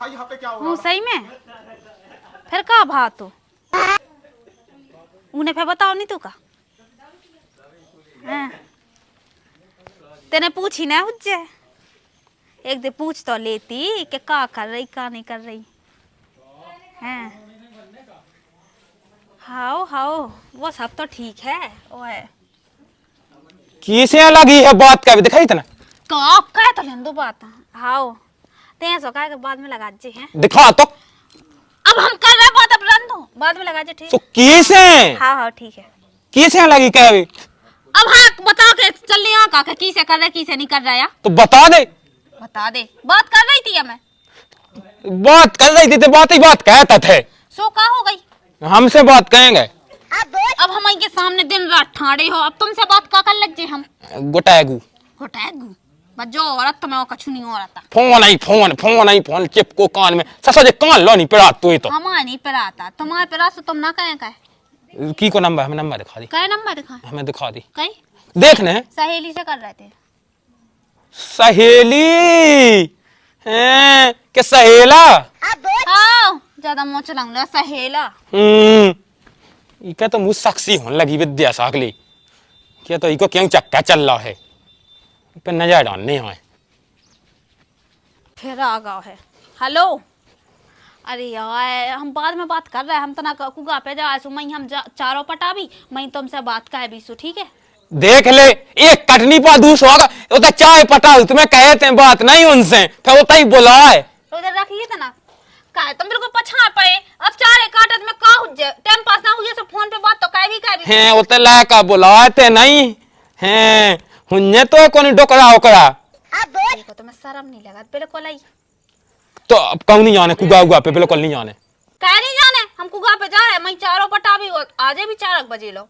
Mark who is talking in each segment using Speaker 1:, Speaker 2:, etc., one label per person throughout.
Speaker 1: यहाँ पे क्या हो रहा
Speaker 2: सही में फिर का भा तो उन्हें फिर बताओ नहीं तू का तेने पूछी ना हुज्जे एक दे पूछ तो लेती कि का कर रही का नहीं कर रही हैं। हाओ हाओ वो सब तो ठीक है ओए
Speaker 3: किसे लगी है बात का भी दिखाई तना
Speaker 2: का कह तो लेंदो बात हाओ ते सो का के बाद में लगा जे हैं
Speaker 3: दिखा तो
Speaker 2: अब हम कर रहे बात अब रन दो बाद में लगा जे ठीक
Speaker 3: तो किसे
Speaker 2: हाँ हाँ ठीक है
Speaker 3: किसे लगी कह भी
Speaker 2: अब हाँ बता के चल लिया का किसे कर रहा है किसे नहीं कर रहा है
Speaker 3: तो बता दे
Speaker 2: बात कर रही थी मैं
Speaker 3: बात कर रही थी तो बात ही बात कहता थे
Speaker 2: सो का हो गई
Speaker 3: हमसे बात कहेंगे
Speaker 2: अब हम इनके सामने दिन रात ठाड़े हो अब तुमसे बात का कर लग जे हम
Speaker 3: गोटागू
Speaker 2: होटैगू बजो औरत तो मैं वो कछु नहीं हो रहा था
Speaker 3: फोन आई फोन चिपको कान में ससा जे कान लो नहीं पड़ा तू तो
Speaker 2: हमारे नहीं पे आता तुम्हारे पे तो तुम ना कहें कहे
Speaker 3: की को नंबर हमें नंबर दिखा दी
Speaker 2: कहे नंबर दिखा
Speaker 3: हमें दिखा दी
Speaker 2: कहीं
Speaker 3: देखने
Speaker 2: सहेली से कर रहे थे
Speaker 3: सहेली हैं के सहेला
Speaker 2: हाँ ज्यादा मुँह चलाऊंगा सहेला
Speaker 3: इका तो मुझ साक्षी होने लगी विद्या सागली क्या तो इको क्यों चक्का चल रहा है पे नजर डालने आए
Speaker 2: फिर आ गया है हेलो अरे यार हम बाद में बात कर रहे हैं हम तो ना कुगा पे जा सु मैं हम चारों पटा भी मैं तुमसे बात का है बीसु ठीक है
Speaker 3: देख ले एक कटनी पा दूसरा होगा वो तो चाय पटा तुम्हें कहते हैं बात नहीं उनसे फिर वो ही बोला है
Speaker 2: उधर रख लिए थे ना का तुम बिल्कुल पछा पे अब चारे काटत में का हुज्जे टाइम पास ना हुए सब फोन पे बात तो काय भी
Speaker 3: हैं वो तो लाका बुलाते नहीं हैं हुन्ने तो कोनी डोकरा ओकरा
Speaker 2: देखो तो मैं शर्म नहीं लगा बिल्कुल आई
Speaker 3: तो अब कौन नहीं जाने कुगा उगा पे बिल्कुल नहीं जाने
Speaker 2: कह नहीं जाने हम कुगा पे जा रहे हैं मैं चारों पटा भी आजे भी 4 बजे लो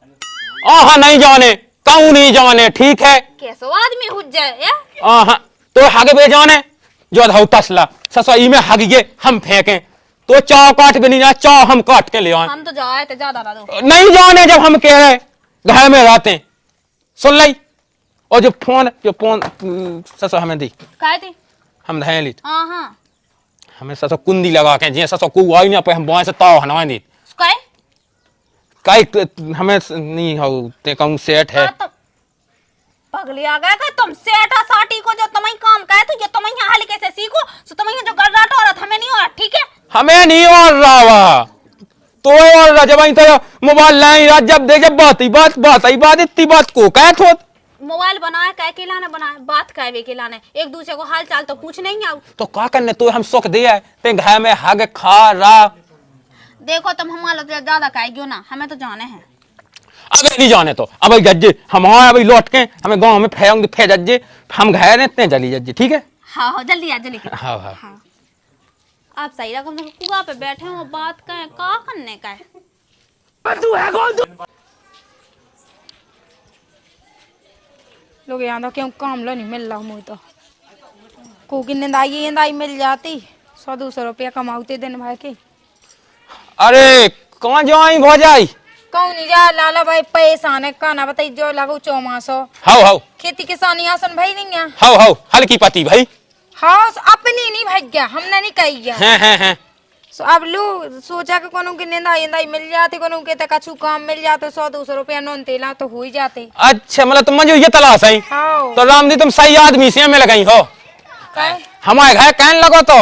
Speaker 3: आहा नहीं जाने कौन नहीं जाने ठीक है
Speaker 2: कैसो आदमी हुज्जे ये
Speaker 3: आहा तो आगे बे जाने जो धाउ तसला ससुई में हग गए हम फेंके तो चाव काट भी नहीं ना चाव हम काट के ले आए
Speaker 2: हम तो जाए थे ज्यादा ना दो
Speaker 3: नहीं जाने जब हम कह रहे घर में रहते सुन ली और जो फोन ससो हमें दी
Speaker 2: काय थी
Speaker 3: हम धैर्य ली
Speaker 2: हां हां
Speaker 3: हमें ससो कुंदी लगा के जे ससो को आई ना पे हम बाएं से ताव हनवा दी
Speaker 2: काय
Speaker 3: काई हमें नहीं हो ते कौन सेट है
Speaker 2: तो पगली आ गया का तुम सेठा साटी को जो तुम्हें काम कहे तो ये तुम यहाँ हल्के से सीखो सो तुम्हें जो गर्राट हो रहा हमें नहीं हो रहा ठीक है
Speaker 3: हमें नहीं हो रहा वा तो और जब तो मोबाइल लाई रात जब देख जब बात इतनी बात को कह थो
Speaker 2: मोबाइल बनाए कह के लाने बनाए बात कहवे के लाने एक दूसरे को हाल चाल तो पूछ नहीं आऊ
Speaker 3: तो का करने तो हम सुख दिया ते घर में हग खा रहा
Speaker 2: देखो तुम हमारा ज्यादा कहेगियो ना हमें तो जाने हैं
Speaker 3: अबे नहीं जाने तो अब जज्जे हम अभी लौट के हमें गांव में फेंगे फे जज्जे हम घर इतने जल्दी जज्जे ठीक है
Speaker 2: हाँ हाँ जल्दी आ जल्दी
Speaker 3: हाँ हाँ
Speaker 2: हाँ आप सही रकम कुआ पे बैठे हो बात कहें का करने का है
Speaker 3: तू है कौन तू
Speaker 4: लोग यहाँ तो क्यों काम लो नहीं मिल रहा मुझे तो को की निंदाई मिल जाती 100-200 रुपया कमाते दिन भाई के
Speaker 3: अरे कहाँ जाई भौजाई
Speaker 4: कौन नहीं जा लाला भाई पैसा ने काना बताई जो लगो चौमासो
Speaker 3: हाउ
Speaker 4: खेती किसानी आसन भाई नहीं है
Speaker 3: हाउ हल्की पति भाई
Speaker 4: हाँ अपनी नहीं भाग गया हमने नहीं कही गया
Speaker 3: हैं
Speaker 4: सो अब लो सोचा कि कोनो की निंदाई मिल जाती कोनो के तक कछु काम मिल जाते 100-200 रुपया नोन तेला तो हो ही जाते
Speaker 3: अच्छा मतलब तुम मुझे ये तलाश है
Speaker 4: हाँ
Speaker 3: तो राम जी तुम सही आदमी से मिल गई हो हमारे घर कहने लगो तो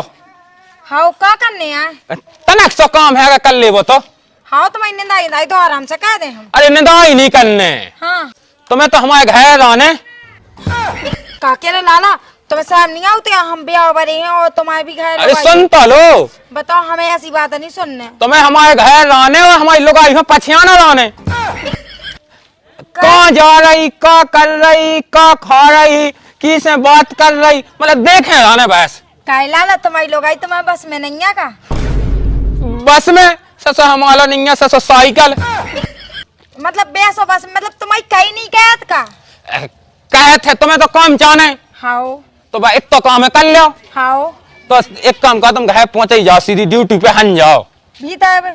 Speaker 4: हाँ का करने आए
Speaker 3: तनक सो काम है कर ले वो तो
Speaker 4: हाँ तो मैं निंदाई तो आराम से कह दे हम
Speaker 3: अरे निंदाई नहीं करने
Speaker 4: हाँ
Speaker 3: तुम्हें तो हमारे घर आने
Speaker 4: काके रे लाला तुम्हें शर्म नहीं आती हम ब्याह बरे हैं और तुम्हारे भी घर
Speaker 3: अरे सुन तो लो
Speaker 4: बताओ हमें ऐसी बात नहीं सुनने
Speaker 3: तुम्हें हमारे घर आने और हमारी लोग आई पछियाना लाने कहाँ जा रही का कर रही का खा रही किसे बात कर रही मतलब देखे आने बस
Speaker 4: काहे लाला तुम्हारी लोग आई तुम्हारे बस में नहीं है का
Speaker 3: बस में ससो हमारा नहीं है ससो साइकिल
Speaker 4: मतलब बेसो बस मतलब तुम्हारी कहीं नहीं कहत का
Speaker 3: कहे थे तुम्हें तो काम जाने
Speaker 4: हाँ
Speaker 3: तो भाई एक तो काम है कर लो
Speaker 4: हाँ
Speaker 3: तो एक काम का तुम घर पहुंचे ही जाओ सीधी ड्यूटी पे हन जाओ
Speaker 4: भीतर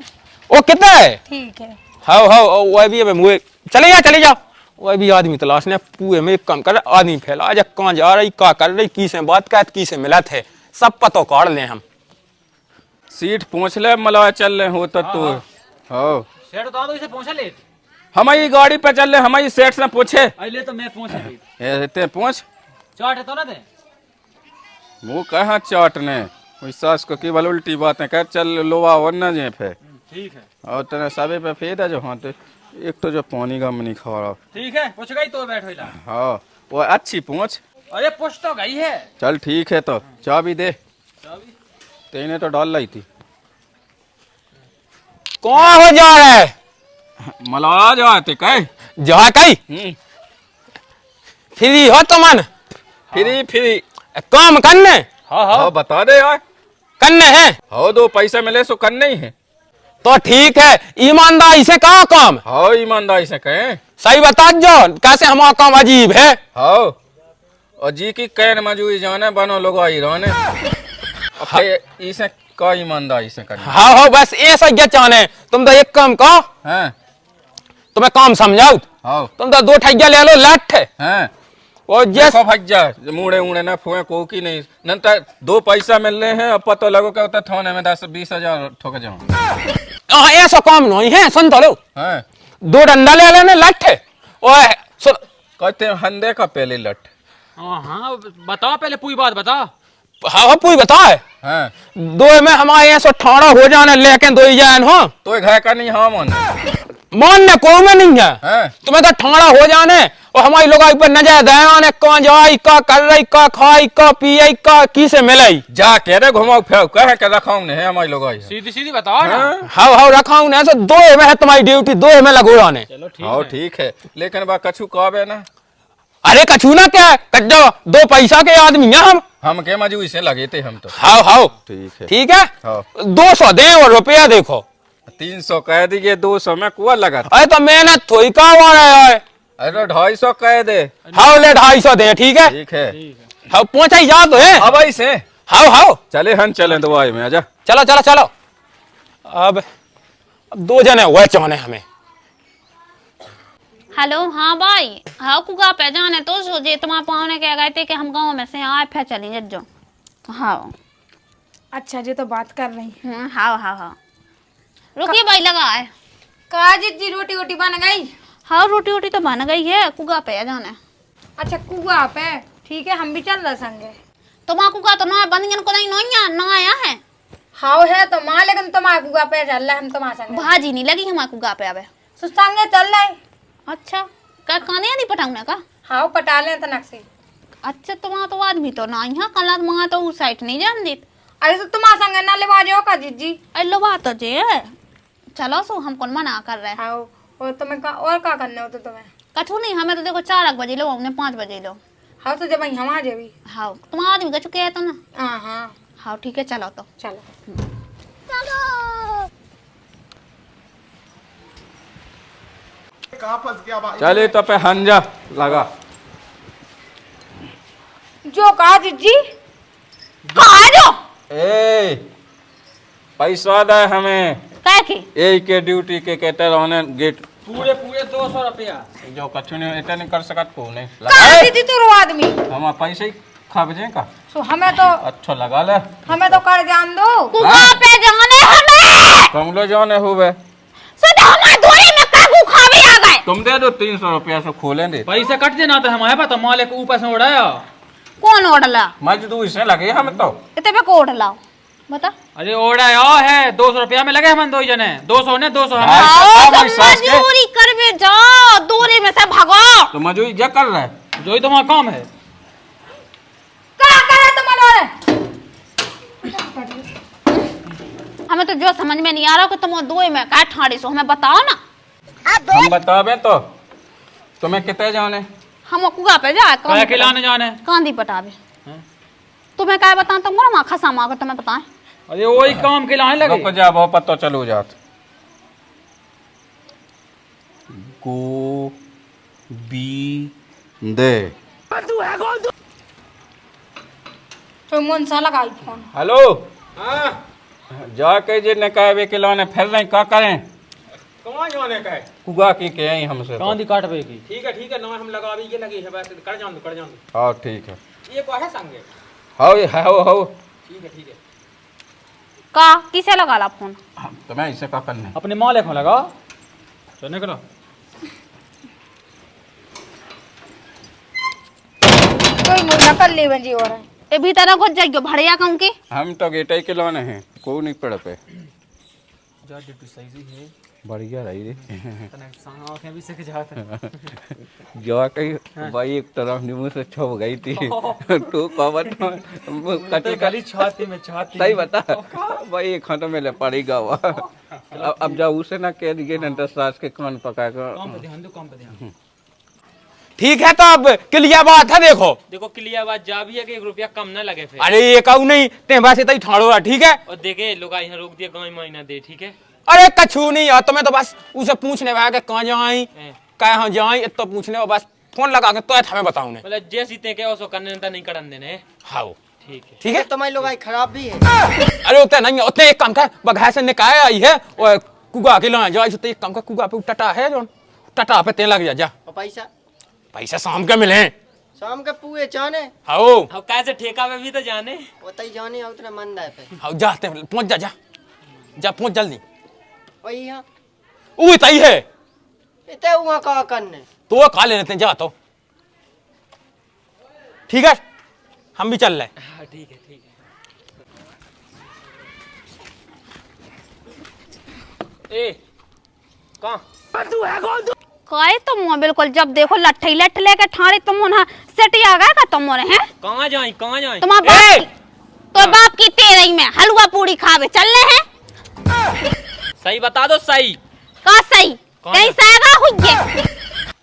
Speaker 3: वो कितना है
Speaker 4: ठीक है
Speaker 3: हाँ वो भी मुझे चले जाओ वो भी आदमी तलाश ने पूरे में एक काम कर आदमी फैला आज कहाँ जा रही का कर रही की से बात कर की से मिला थे सब पतो काट ले हम
Speaker 1: सीट पूछ ले मलवा चल रहे हो तो तू हो
Speaker 5: सेठ तो इसे पहुंचा ले
Speaker 1: हमारी गाड़ी पे चल रहे हमारी सेठ से पूछे
Speaker 5: अले तो मैं पहुंचा भाई
Speaker 1: ते पूछ
Speaker 5: चाट है तो ना दे
Speaker 1: मुँह कहाँ चाटने कोई सास को केवल उल्टी बातें कह चल लोवा और न जे पे
Speaker 5: ठीक है
Speaker 1: और तेरे सबे पे फेद है जो हाँ तो एक तो जो पानी का नहीं खा रहा
Speaker 5: ठीक है पूछ गई तो बैठ होइला
Speaker 1: हाँ वो अच्छी पूछ
Speaker 5: अरे पूछ तो गई है
Speaker 1: चल ठीक है तो चाबी दे
Speaker 5: चाबी
Speaker 1: तेने तो डाल लाई थी
Speaker 3: कौन हो जा रहा है
Speaker 1: मलवा जाते कह
Speaker 3: जा कई फ्री हो तो मन
Speaker 1: फ्री फ्री
Speaker 3: काम करने
Speaker 5: हाँ
Speaker 1: हाँ बता दे यार
Speaker 3: करने हैं
Speaker 1: हो दो पैसे मिले सो करने ही है
Speaker 3: तो ठीक है ईमानदारी से कहाँ काम
Speaker 1: हाँ ईमानदारी से कहें
Speaker 3: सही बता जो कैसे हमारा काम अजीब है
Speaker 1: हाँ और जी की कैन मजूरी जाने बनो लोग आई रहने इसे का ईमानदारी से करना
Speaker 3: हाँ हो बस ऐसा क्या चाहने तुम तो एक काम कहो
Speaker 1: हैं
Speaker 3: तुम्हें काम समझाओ
Speaker 1: हाँ
Speaker 3: तुम तो 2 ठैया ले लो लठ
Speaker 1: हैं
Speaker 3: और जैस
Speaker 1: देखो भज्जा मुड़े उड़े ना फुए को की नहीं नंतर 2 पैसा मिल रहे हैं अब पता लगो क्या होता थाने में 10-20 हजार ठोक जाऊं
Speaker 3: ऐसा काम नहीं है सुन तो लो
Speaker 1: हैं
Speaker 3: 2 डंडा ले लेने लठ और सुन
Speaker 1: कहते हैं हंदे का पहले लट
Speaker 5: हाँ बताओ पहले पूरी बात बता
Speaker 3: हाँ पूरी बता है
Speaker 1: हैं
Speaker 3: 2 में हमारे यहाँ 18 हो जाने लेकिन 2 ही जान हो
Speaker 1: तो घर का नहीं हाँ मन
Speaker 3: मानने को में नहीं है
Speaker 1: हैं
Speaker 3: तुम्हें तो 18 हो जाने और हमारी लोग पर नजर दयाने कौन जाई का कर रही का खाई का पियई का की से मिलाई
Speaker 1: जा कह रहे घुमाओ फिर कह के रखाऊ ने है हमारी लोग आई
Speaker 5: सीधी सीधी बताओ ना
Speaker 3: हाउ हाउ रखाऊ ना 2 में है तुम्हारी ड्यूटी 2 में लगो रहने
Speaker 5: चलो ठीक
Speaker 1: हाँ
Speaker 5: है
Speaker 1: ठीक है लेकिन बा कछु कहबे ना
Speaker 3: अरे कछू ना क्या कज्जो 2 पैसा के आदमी हैं
Speaker 1: हम के मजूरी से लगे थे हम तो
Speaker 3: हाउ हाउ
Speaker 1: ठीक है
Speaker 3: ठीक है
Speaker 1: हाँ
Speaker 3: 200 दे और रुपया देखो
Speaker 1: 300 कह दीजिए 200 में कुआ लगा था
Speaker 3: अरे तो मेहनत थोड़ी का वाला है
Speaker 1: अरे 250 कह दे
Speaker 3: हाउ ले 250 दे ठीक है
Speaker 1: ठीक है
Speaker 3: हाउ पहुंचा ही जा तो है
Speaker 1: अब ऐसे
Speaker 3: हाउ हाउ
Speaker 1: चले हम चले दवाई में आजा
Speaker 3: चलो चलो चलो अब 2 जने हुए चाहने हमें
Speaker 2: हेलो हाँ भाई हाँ कुगा पे जाने तो सोचे तुम्हारे पाहुने कह गए थे कि हम गांव में से आए फिर चलेंगे जो हाँ
Speaker 4: अच्छा जी तो बात कर रही
Speaker 2: हाँ हाँ हाँ रुकिए भाई लगा है
Speaker 4: काजी जी रोटी वोटी बन गई
Speaker 2: हाँ रोटी वोटी तो बन गई है कुगा पे जाने
Speaker 4: अच्छा कुआ पे ठीक है हम भी चल रहे संगे
Speaker 2: तुम्हारा कुगा तो ना बंदियन को नहीं ना आया है
Speaker 4: हाँ है तो माँ लेकिन तुम्हारे कुआ पे चल रहे हम तुम्हारे संगे
Speaker 2: भाजी नहीं लगी हमारे कुगा पे अब
Speaker 4: संगे चल रहे
Speaker 2: अच्छा का काने नहीं पटाऊने का
Speaker 4: हाँ पटा ले तनक से
Speaker 2: अच्छा तुम्हारा तो आदमी तो ना यहाँ कल माँ तो उस साइड नहीं जान दी
Speaker 4: अरे तो तुम्हारे संगे ना ले जाओ का जीजी
Speaker 2: अल्लो बात तो जे चलो सो हम कौन मना कर रहे हैं
Speaker 4: हाँ और तुम्हें का और क्या करना हो तो तुम्हें
Speaker 2: कछु नहीं हमें तो देखो 4 बजे लो हमने 5 बजे लो
Speaker 4: हाँ तो जब हम आ जाबी
Speaker 2: हाँ तुम्हारा आदमी कछु कहे तो ना
Speaker 4: हाँ हाँ
Speaker 2: हाँ ठीक है चलो तो
Speaker 4: चलो
Speaker 1: चले तो पे हंजा लगा
Speaker 4: जो कहा जीजी
Speaker 2: कहाँ है जो
Speaker 1: ए पैसा दे हमें
Speaker 2: काय के
Speaker 1: ए के ड्यूटी के कहते रहने गेट
Speaker 5: पूरे पूरे 200 रुपया
Speaker 1: जो कछु नहीं इतना नहीं कर सकत को नहीं
Speaker 4: कहा जीजी तो रो आदमी
Speaker 1: हम पैसे ही खबजे का
Speaker 4: सो हमें तो
Speaker 1: अच्छा लगा ले
Speaker 4: कर जान दो
Speaker 2: कुगा पे जाने हमें
Speaker 1: तुम लोग जाने हुए
Speaker 2: सदा हमारे धोनी में कागू खावे आ गए
Speaker 1: तुम दे दो 300 रुपया से खोलें दे
Speaker 5: पैसे कट देना तो हमारे पास तो मालिक ऊपर से उड़ाया
Speaker 2: कौन ओढ़ला
Speaker 1: मजदूरी से लगे हम तो
Speaker 2: इतने पे को ओढ़ला बता
Speaker 5: अरे ओढ़ाया है 200 रुपया में लगे हम 2 जने 200 ने 200 हमें
Speaker 2: आओ तो
Speaker 1: हमारी सास के-
Speaker 2: मजदूरी करवे जाओ दूरी में से भागो
Speaker 1: तो मजदूरी क्या कर रहा है
Speaker 5: जो ही तुम्हारा काम है
Speaker 4: क्या करे तुम्हारे
Speaker 2: हमें तो जो समझ में नहीं आ रहा कि तुम दो में क्या ठाड़ी सो हमें बताओ ना
Speaker 1: हम बतावे तो तुम्हें कितने जाने
Speaker 2: हम कुगा पे जा
Speaker 5: क्या खिलाने जाने
Speaker 2: कांदी पटावे तुम्हें क्या बताऊं तुमको ना वहाँ खसा मार तुम्हें बताएं
Speaker 5: अरे वही काम खिलाने लगे
Speaker 1: रुक जा बहुत पता चलो जात गो बी दे
Speaker 4: तो मन सा लगाई फोन
Speaker 1: हेलो जाके जे ने कहे खिलाने फिर नहीं का करें
Speaker 3: कहाँ जाने का है
Speaker 1: कुगा की के आई हमसे तो।
Speaker 5: कांदी काटवे की
Speaker 3: ठीक है ना हम लगा भी ये लगी है बस कर जान दो
Speaker 1: हाँ ठीक है
Speaker 3: ये को है संगे
Speaker 1: हाउ
Speaker 3: ठीक है
Speaker 2: का किसे लगा ला फोन?
Speaker 1: तो मैं इसे का करने
Speaker 5: अपने माँ लेखों लगाओ तो निकलो।
Speaker 4: कोई मुन्ना कर ले बंजी हो रहा है।
Speaker 2: ए भीतर घुस जाइयो भड़िया कहूं के।
Speaker 1: हम तो गेटे के लाने हैं को नहीं पड़ पे
Speaker 5: जा डिप्टी सही से है
Speaker 1: बढ़िया रही रे
Speaker 5: तने आंखें भी सिक जात है।
Speaker 1: जो कहीं भाई एक तरफ नींबू से छुप गई थी तो कवर कटी
Speaker 5: गली छाती में छाती
Speaker 1: सही बता भाई एक खाना में ले पड़ेगा अब जब उसे ना कह दिए ना 10 साल के कान पका कर
Speaker 5: काम पे ध्यान दो, काम पे ध्यान।
Speaker 3: ठीक है तो अब क्लियर बात है। देखो
Speaker 6: देखो क्लियर बात जा भी है कि 1 रुपया कम ना लगे फिर।
Speaker 3: अरे ये कहू नहीं ते बस इतना ही ठाड़ो है, ठीक है।
Speaker 6: और देखे लोग यहाँ रोक दिया गाय महीना दे, ठीक है।
Speaker 3: अरे कछु नहीं है, तुम्हें तो बस उसे पूछने वाला कि कहाँ जाई कहाँ जाई इतना पूछने बस फोन लगा के तो हमें बताऊं ने
Speaker 6: मतलब जैसे ते के ओसो करने नहीं करन देने।
Speaker 3: हाँ
Speaker 6: ठीक है
Speaker 3: ठीक है।
Speaker 7: तुम्हारी लोग खराब भी है।
Speaker 3: अरे उतने नहीं उतने एक काम कर बघाय से निकाय आई है और कुगा के ला जाए तो एक काम कर कुगा पे टटा है जो टटा पे तेल लग जा
Speaker 7: और पैसा
Speaker 3: पैसा शाम के मिले
Speaker 7: शाम के पूरे जाने
Speaker 3: आओ
Speaker 6: अब कैसे ठेका में भी तो जाने
Speaker 7: उतई जाने उतना मन है पे
Speaker 3: आओ जाते पहुंच जा जा जा पहुंच जल्दी
Speaker 7: वही यहाँ
Speaker 3: वो तई है
Speaker 7: इतने वहाँ का करने
Speaker 3: तो खा लेते हैं जा तो ठीक है हम भी चल रहे हैं।
Speaker 6: हाँ ठीक है ठीक है। ए कहाँ
Speaker 2: काहे तुम हो बिल्कुल जब देखो लट्ठे लठ लेके ठाड़े तुम ना सेटी आ गए का तुम हैं?
Speaker 6: कहाँ जाए कहाँ जाए?
Speaker 2: तुम्हारा बाप तो बाप की तेरही में हलवा पूरी खावे चलने हैं।
Speaker 6: सही बता दो सही।
Speaker 2: का सही कहीं सहेगा हुई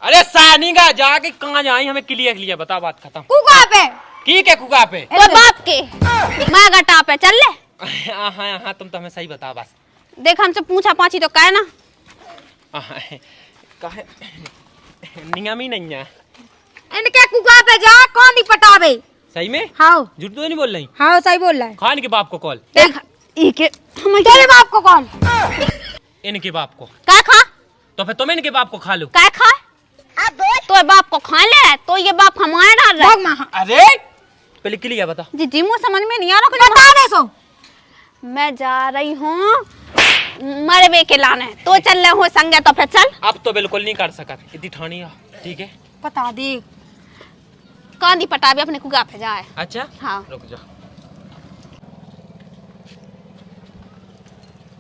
Speaker 6: अरे सानी का जाके कहाँ जाए हमें क्लियर बता बात खत्म।
Speaker 4: कुका पे
Speaker 6: की के कुका पे
Speaker 2: तो बाप के मैं गटा पे चल ले।
Speaker 6: हाँ हाँ तुम तो हमें सही बता बस।
Speaker 2: देख हमसे पूछा पाछी तो कहे ना
Speaker 6: काहे नियम ही नहीं है।
Speaker 4: इनके कुका पे जा कौन नहीं पटावे।
Speaker 6: सही में
Speaker 4: हाँ
Speaker 6: झूठ तो नहीं बोल रही।
Speaker 4: हाँ सही बोल रहा है।
Speaker 6: खान के बाप को कॉल
Speaker 2: देख इके
Speaker 4: तेरे बाप को कौन
Speaker 6: इनके बाप को
Speaker 2: का खा
Speaker 6: तो फिर तुम इनके बाप को खा लो।
Speaker 2: का खा तो बाप को खा ले तो ये बाप हमारे डाल रहा है।
Speaker 3: अरे
Speaker 6: पहले क्लियर बता।
Speaker 2: जी जी मुझे समझ में नहीं आ रहा
Speaker 4: बता दे सो
Speaker 2: मैं जा रही हूँ मरवे के लाने तो चल रहे हो संगे तो फिर चल।
Speaker 6: अब तो बिल्कुल नहीं कर सका इतनी ठानी है ठीक है।
Speaker 4: बता दे
Speaker 2: कांदी पटावे अपने कुगा पे जाए।
Speaker 6: अच्छा
Speaker 2: हाँ
Speaker 6: रुक जा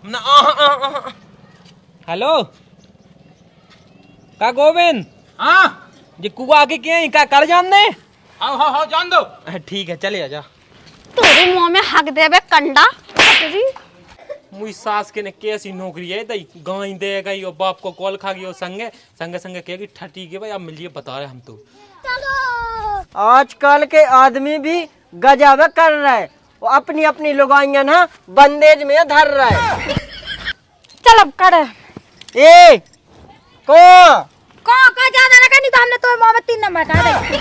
Speaker 6: ना हेलो का गोविंद
Speaker 3: हाँ
Speaker 6: ये कुआ के क्या का कर जान दे।
Speaker 3: हाँ जान दो
Speaker 6: ठीक है चले जा।
Speaker 2: तेरे मुंह में हक देवे कंडा तेरी
Speaker 6: मुई सास के ने कैसी नौकरी है दई गाय दे गई और बाप को कॉल खा गई और संगे संगे संगे कहेगी ठटी के भाई अब मिलिए बता रहे हम तो।
Speaker 7: आजकल के आदमी भी गजब कर रहे है वो अपनी अपनी लुगाइयां ना बंदेज में धर रहा है।
Speaker 4: चल अब कर
Speaker 7: ए
Speaker 4: का ज्यादा ना करनी तो हमने तो मोहम्मद 3 नंबर का दे।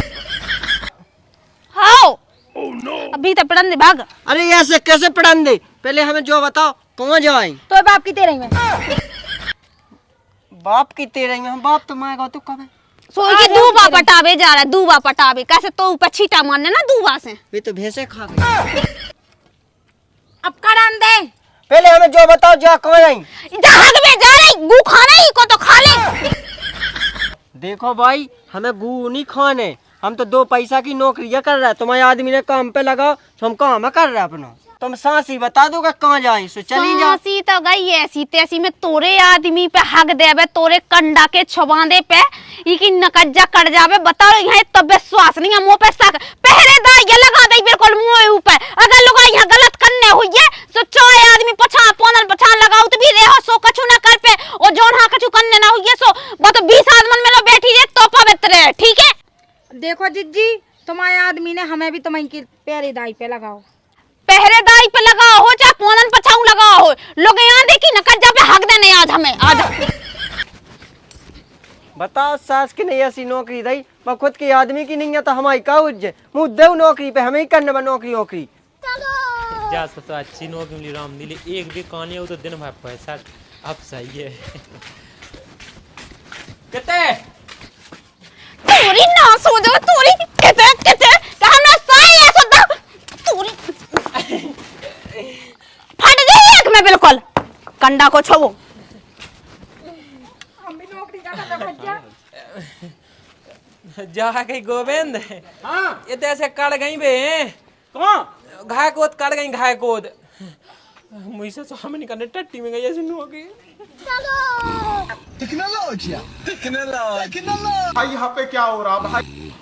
Speaker 2: हाँ अभी तो पड़न दे भाग।
Speaker 7: अरे ऐसे कैसे पढ़न दे पहले हमें जो बताओ कहाँ जाए।
Speaker 4: तो बाप की तेरही में
Speaker 7: बाप की तेरे में हम बाप तो मांगा तू कब है
Speaker 2: सोई के दूबा पटावे जा रहा है दूबा पटावे कैसे तो ऊपर छीटा मारने ना दूबा से।
Speaker 7: वे तो भैंसे खा गए।
Speaker 4: अब करन दे
Speaker 7: पहले हमें जो बताओ जा कहाँ जाए।
Speaker 2: जहाग में जा रही गू खाना ही को तो खा ले।
Speaker 7: देखो भाई हमें गू नहीं खाने हम तो 2 पैसा की नौकरियां कर रहे हैं। तुम्हारे आदमी ने काम पे लगा तो हम काम कर रहे हैं अपना। तुम सांसी बता दो कहाँ जाए सो चली जा।
Speaker 2: सांसी तो गई ऐसी तैसी में तोरे आदमी पे हक देवे तोरे कंडा के छबांदे पे इकी नकज्जा कट जावे बता रही है तब विश्वास नहीं है मुंह पे शक पहरेदार ये लगा दे बिल्कुल मुंह ऊपर। अगर लोग यहाँ गलत करने हुई है तो चाहे आदमी पछा पोनल पछान लगाओ तो भी रहो सो कछु ना कर पे और जोन हाँ कछु करने ना हुई है सो बस 20 आदमी में लो बैठी रहे तो पवित्र है ठीक है।
Speaker 4: देखो जिज्जी तुम्हारे आदमी ने हमें भी तुम्हारी पहरेदारी पे लगाओ
Speaker 2: पहरेदारी पे लगा हो चाहे पोनन पछाऊ लगा हो लोग यहाँ देखी न कज्जा पे हक देने आज हमें आज।
Speaker 7: बताओ सास की नहीं ऐसी नौकरी दई मैं खुद की आदमी की नहीं है तो हमारी का उज्जै मुँह दे नौकरी पे हमें ही करने में नौकरी
Speaker 6: जा तो अच्छी नौकरी मिली राम दिली एक भी कहानी हो तो दिन भर पैसा अब सही है। कितने
Speaker 2: तोरी ना सो जाओ तोरी किते हमरा सही है सो तोरी फट गई बिल्कुल कंडा को छो।
Speaker 6: जा गई गोविंद। हाँ ये तो ऐसे कड़ गई बे। कौन घाय कोद कड़ गई घाय कोद मुझसे तो हमें नहीं करने टट्टी में गई ऐसे नु हो गई।
Speaker 8: टेक्नोलॉजी भाई यहाँ पे क्या हो रहा भाई?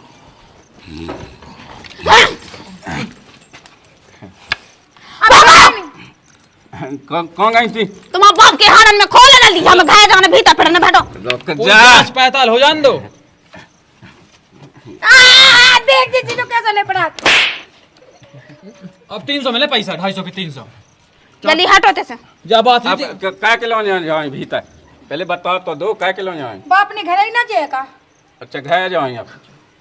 Speaker 1: कौन गई थी?
Speaker 2: तुम्हारे बाप के हारन में खोले ना ली हमें घाय जाने भीतर पड़ने बैठो।
Speaker 5: जा पैताल हो जान दो।
Speaker 4: देख दीजिए तो कैसा ले पड़ा।
Speaker 5: अब 300 मिले पैसा 250 के 300।
Speaker 2: जल्दी हटो ते से।
Speaker 5: जा बात
Speaker 1: अब क्या किलो जाए भीतर? पहले बताओ तो दो क्या किलो जाए?
Speaker 4: बाप ने घर ही ना जाएगा।
Speaker 1: अच्छा घर जाए अब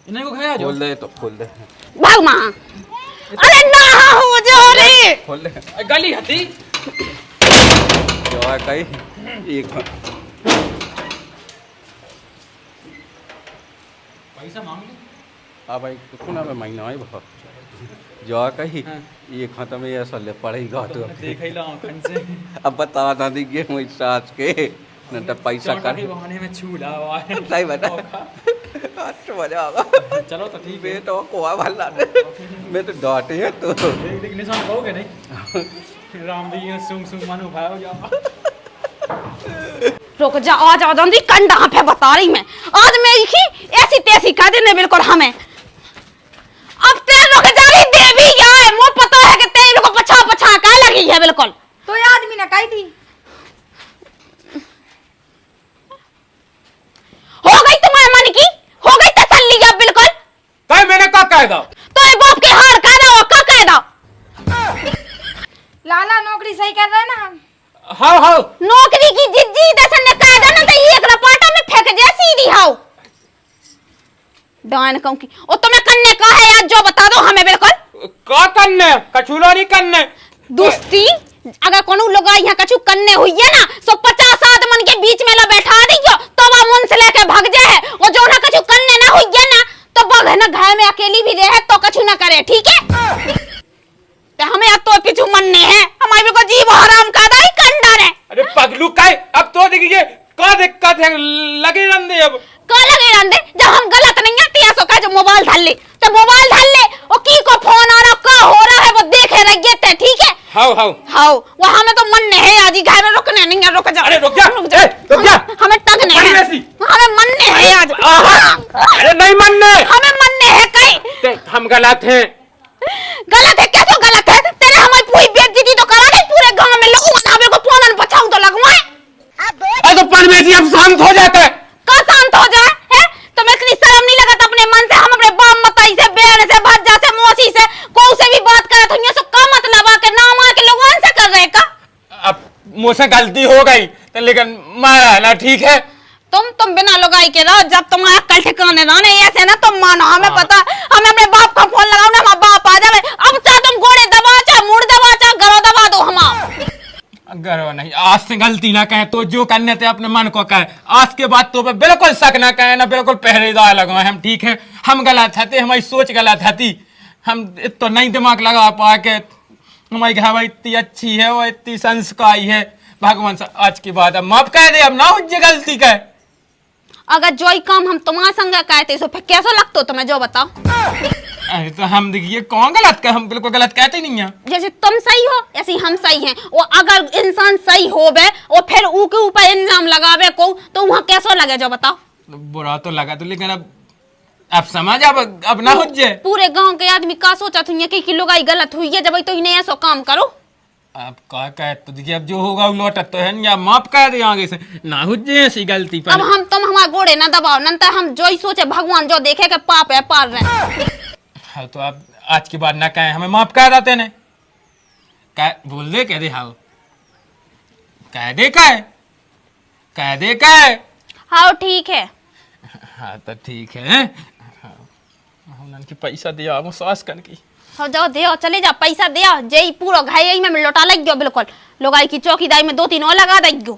Speaker 5: इन्हें को खाया
Speaker 1: खोल दे तो खोल दे।
Speaker 2: भाग मां। अरे ना हो जो रे।
Speaker 1: खोल दे।
Speaker 5: गली हती
Speaker 1: जो है कहीं एक
Speaker 5: पैसा मांग ले।
Speaker 1: अब भाई कुना में महीना है बहुत जो कही ये खत्म है ऐसा ले पड़ेगा तो
Speaker 5: देख ही ला खंड से।
Speaker 1: अब बता ना दीजिए मुझ सास के न तो पैसा कर
Speaker 5: बहाने में छू ला हुआ है।
Speaker 1: नहीं बता अच्छा मजा आवा।
Speaker 5: चलो तो ठीक है।
Speaker 1: बेटो कोआ भला मैं तो डांटे है तो
Speaker 5: देख निशान कहोगे नहीं। राम दी सुंग सुंग मानो भाई हो जा।
Speaker 2: रुक जा आज आ जाऊंगी कंडा पे बता रही मैं। आज मैं ऐसी तैसी कह देने बिल्कुल हमें। अब तेरे रुक जा रही देवी क्या है मुझे पता है कि तेरे को पछा पछा क्या लगी है बिल्कुल।
Speaker 4: तो ये आदमी ने कही थी
Speaker 2: हो गई तुम्हारे मन की हो गई तसल्ली अब बिल्कुल।
Speaker 6: कहीं मैंने क्या कह दो?
Speaker 2: तो ये बाप के हार कह दो का कह दो।
Speaker 4: लाला नौकरी सही कर रहे हैं ना हम।
Speaker 6: हाँ हाँ
Speaker 2: नौकरी की जिद्दी दसन ने कह दो ना तो एक रपाटा में फेंक दे सीधी हाउ। डान कहूं की ओ तुम्हें करने का है यार जो बता दो हमें बिल्कुल।
Speaker 6: क्या करने कछुलो नहीं करने
Speaker 2: दोस्ती अगर कोनो लोग यहाँ कछु करने हुई है ना तो 50 आदमी के बीच में ला बैठा दीजियो तो वह मुंह से लेके भाग जाए। और जो ना कछु करने ना हुई है ना तो बग है ना घर में अकेली भी रहे तो कछु ना करे ठीक है। तो हमें अब तो पीछू मनने है हमारे को जीव हराम का दाई कंडा ने।
Speaker 6: अरे पगलू काय अब तो देखिए क्या दिक्कत है लगे रंदे अब
Speaker 2: का लगे रंदे जब हम गलत नहीं है तिया सो का जो मोबाइल धर ले तो मोबाइल धर ले और की को फोन आ रहा का हो रहा है वो देखे रहिए थे ठीक है।
Speaker 6: हाउ हाउ
Speaker 2: हाउ वहां में तो मन नहीं है आज ही घर में रुकने नहीं है। रुक जा
Speaker 6: अरे रुक जा रुक जा
Speaker 2: हमें तक नहीं है हमें मन नहीं है आज।
Speaker 6: अरे नहीं मनने
Speaker 2: हमें मन नहीं है कहीं
Speaker 6: हम गलत हैं।
Speaker 2: गलत है कैसे गलत है तेरे हमारी पूरी बेइज्जती तो करा नहीं पूरे गांव में लोगों ने हमें को फोन बचाऊं तो लगवाए।
Speaker 6: अरे तो परमेसी अब शांत हो जाता है।
Speaker 2: का शांत हो जाए है तुम्हें इतनी शर्म नहीं लगता अपने मन से हम अपने बाप मताई से बहन से भज्जा से मौसी से कोई से भी बात करे तो ये सब का मतलब है कि नाम आ के लोग से कर रहे का।
Speaker 6: अब मुझसे गलती हो गई तो लेकिन मारा ना ठीक है।
Speaker 2: तुम बिना लगाई के रहो जब तुम्हारा कल ठिकाने ना नहीं ऐसे ना तुम मानो हमें पता हमें अपने बाप का फोन लगाओ ना हमारा बाप आ जाए। अब चाहे तुम घोड़े दबा चाहे मुड़ दबा चाहे गरो दबा दो हमारा।
Speaker 6: गरो नहीं आज से गलती ना कहे तो जो करने थे अपने मन को कहे आज के बाद तो बिल्कुल शक ना कहे ना बिल्कुल पहरेदार लगाए हम ठीक है। हम गलत थे हमारी सोच गलत थी हम तो नहीं दिमाग लगा पा के हमारी घर इतनी अच्छी है वो इतनी संस्कारी है भगवान से आज के बाद अब माफ कह दे अब ना उज्जे गलती कहे।
Speaker 2: अगर जो ही काम हम तुम्हारे संग कहते तो फिर कैसा लगता तुम्हें जो बताओ।
Speaker 6: अरे तो हम देखिए कौन गलत कहे हम बिल्कुल गलत कहते ही नहीं है।
Speaker 2: जैसे तुम सही हो ऐसे हम सही हैं और अगर इंसान सही होवे और फिर ऊके ऊपर इल्जाम लगावे को तो वहाँ कैसा लगे जो बताओ।
Speaker 6: बुरा तो लगा तो लेकिन अब समझ अब ना हो जाए।
Speaker 2: पूरे गांव के आदमी का सोचा था कि लोग आई गलत हुई है जब तो इन्हें ऐसा काम करो।
Speaker 6: आप क्या कहे तो देखिए अब जो होगा वो लौटत तो है या माफ कर दे आगे से ना हो जाए ऐसी गलती पर।
Speaker 2: अब हम तुम हमारे घोड़े ना दबाओ नंतर हम जो ही सोचे भगवान जो देखे के पाप है पार रहे।
Speaker 6: हाँ तो आप आज के बाद ना कहे हमें माफ कर देते ने बोल दे कह दे हाँ कह दे कह दे
Speaker 2: हाँ ठीक है।
Speaker 6: हाँ तो ठीक है उनकी पैसा दिया वो सास कर की
Speaker 2: हो जाओ दे चले जाओ पैसा दे जे पूरा घाई में लौटा लग गयो बिल्कुल लोग आई की चौकीदारी में 2-3 और लगा देंगे।